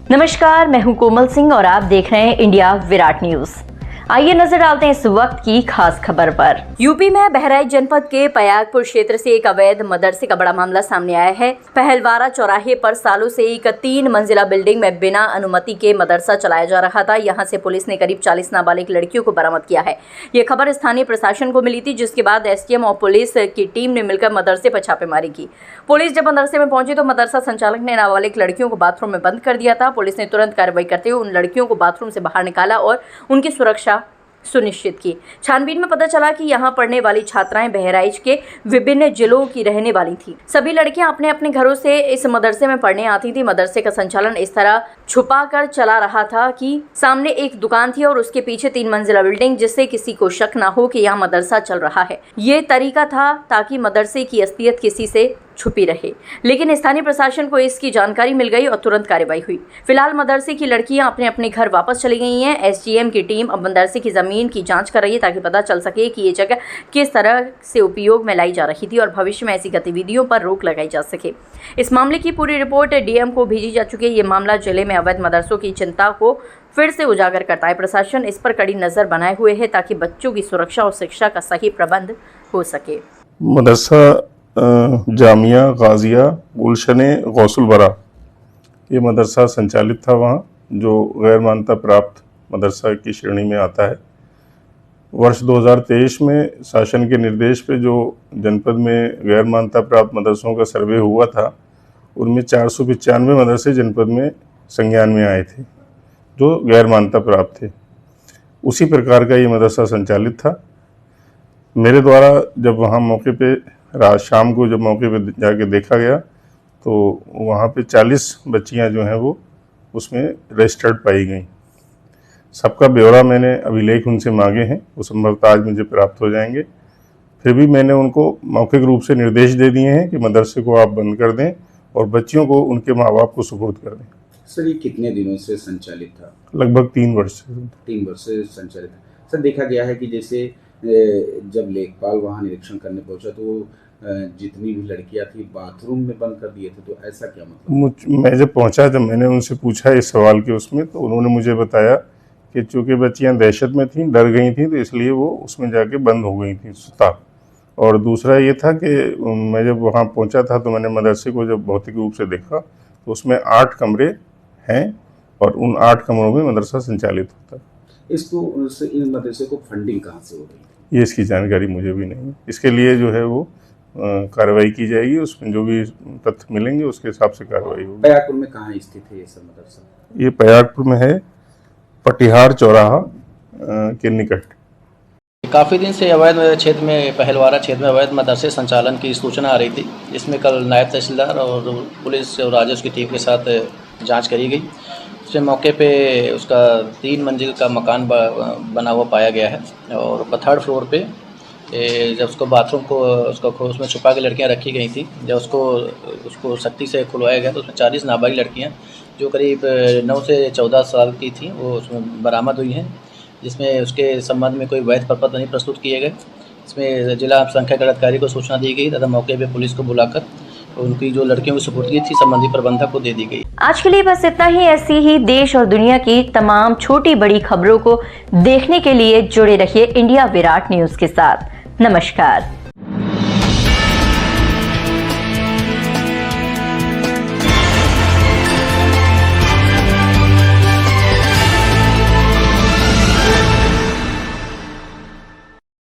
नमस्कार, मैं हूं कोमल सिंह और आप देख रहे हैं इंडिया विराट न्यूज। आइए नजर डालते हैं इस वक्त की खास खबर पर। यूपी में बहराइच जनपद के पयागपुर क्षेत्र से एक अवैध मदरसे का बड़ा मामला सामने आया है। पहलवारा चौराहे पर सालों से एक 3 मंजिला बिल्डिंग में बिना अनुमति के मदरसा चलाया जा रहा था। यहां से पुलिस ने करीब 40 नाबालिग लड़कियों को बरामद किया है। ये खबर स्थानीय प्रशासन को मिली थी, जिसके बाद एसडीएम और पुलिस की टीम ने मिलकर मदरसे पर छापेमारी की। पुलिस जब मदरसे में पहुंची तो मदरसा संचालक ने नाबालिग लड़कियों को बाथरूम में बंद कर दिया था। पुलिस ने तुरंत कार्रवाई करते हुए उन लड़कियों को बाथरूम से बाहर निकाला और उनकी सुरक्षा सुनिश्चित की। छानबीन में पता चला कि यहां पढ़ने वाली छात्राएं बहराइच के विभिन्न जिलों की रहने वाली थीं। सभी लड़कियां अपने अपने घरों से इस मदरसे में पढ़ने आती थीं। मदरसे का संचालन इस तरह छुपा कर चला रहा था कि सामने एक दुकान थी और उसके पीछे 3 मंजिला बिल्डिंग, जिससे किसी को शक ना हो कि यहाँ मदरसा चल रहा है। ये तरीका था ताकि मदरसे की असलियत किसी से छुपी रहे, लेकिन स्थानीय प्रशासन को इसकी जानकारी मिल गई और तुरंत कार्रवाई हुई। फिलहाल मदरसे की लड़कियां अपने अपने घर वापस चली गई हैं। एसडीएम की टीम अब मदरसे की जमीन की जांच कर रही है ताकि पता चल सके कि ये जगह किस तरह से उपयोग में लाई जा रही थी और भविष्य में ऐसी गतिविधियों पर रोक लगाई जा सके। इस मामले की पूरी रिपोर्ट डीएम को भेजी जा चुकी है। ये मामला जिले में अवैध मदरसों की चिंता को फिर से उजागर करता है। प्रशासन इस पर कड़ी नजर बनाए हुए है ताकि बच्चों की सुरक्षा और शिक्षा का सही प्रबंध हो सके। मदरसा जामिया गाजिया गुलशने गौसुल बरा ये मदरसा संचालित था वहाँ, जो गैर मान्यता प्राप्त मदरसा की श्रेणी में आता है। वर्ष 2023 में शासन के निर्देश पे जो जनपद में गैर मान्यता प्राप्त मदरसों का सर्वे हुआ था, उनमें 495 मदरसे जनपद में संज्ञान में आए थे जो गैर मान्यता प्राप्त थे। उसी प्रकार का ये मदरसा संचालित था। मेरे द्वारा जब वहाँ मौके पे रात शाम को जब मौके पे जाके देखा गया तो वहाँ पे 40 बच्चियाँ जो हैं वो उसमें रजिस्टर्ड पाई गई। सबका ब्यौरा मैंने अभिलेख उनसे मांगे हैं, वो संभवतः आज मुझे प्राप्त हो जाएंगे। फिर भी मैंने उनको मौखिक रूप से निर्देश दे दिए हैं कि मदरसे को आप बंद कर दें और बच्चियों को उनके माँ बाप को सुपुर्द कर दें। सर, ये कितने दिनों से संचालित था? लगभग 3 वर्ष से। 3 वर्ष से संचालित था। सर, देखा गया है कि जैसे जब लेखपाल वहाँ निरीक्षण करने पहुंचा तो जितनी भी लड़कियां थी बाथरूम में बंद कर दिए थे, तो ऐसा क्या मतलब? मैं जब पहुंचा, जब मैंने उनसे पूछा इस सवाल के उसमें, तो उन्होंने मुझे बताया कि चूँकि बच्चियां दहशत में थीं, डर गई थीं, तो इसलिए वो उसमें जाके बंद हो गई थी सुता। और दूसरा ये था कि मैं जब वहाँ पहुँचा था तो मैंने मदरसे को जब भौतिक रूप से देखा तो उसमें 8 कमरे हैं और उन 8 कमरों में मदरसा संचालित होता है। इन मदरसे को फंडिंग कहाँ से हो रही है? ये इसकी जानकारी मुझे भी नहीं है। इसके लिए जो है वो कार्रवाई की जाएगी, उसमें जो भी तथ्य मिलेंगे उसके हिसाब से कार्रवाई होगी। पयागपुर में कहाँ स्थित है ये सब मदरसा? ये पयागपुर में है, पटिहार चौराहा के निकट। काफ़ी दिन से अवैध क्षेत्र में, पहलवारा क्षेत्र में अवैध मदरसे संचालन की सूचना आ रही थी, जिसमें कल नायब तहसीलदार और पुलिस और राजस्व की टीम के साथ जांच करी गई। उसमें मौके पे उसका 3 मंजिल का मकान बना हुआ पाया गया है और 3rd फ्लोर पे जब उसको बाथरूम को उसमें छुपा के लड़कियां रखी गई थी, जब उसको सख्ती से खुलवाया गया तो उसमें 40 नाबालिग लड़कियां जो करीब 9 से 14 साल की थी वो उसमें बरामद हुई हैं, जिसमें उसके संबंध में कोई वैध प्रपत्र नहीं प्रस्तुत किए गए। इसमें जिला संख्या अधिकारी को सूचना दी गई तथा मौके पर पुलिस को बुलाकर उनकी जो लड़कियों की सुपुर्दगी थी संबंधित प्रबंधक को दे दी गई। आज के लिए बस इतना ही। ऐसी ही देश और दुनिया की तमाम छोटी बड़ी खबरों को देखने के लिए जुड़े रहिए इंडिया विराट न्यूज के साथ। नमस्कार।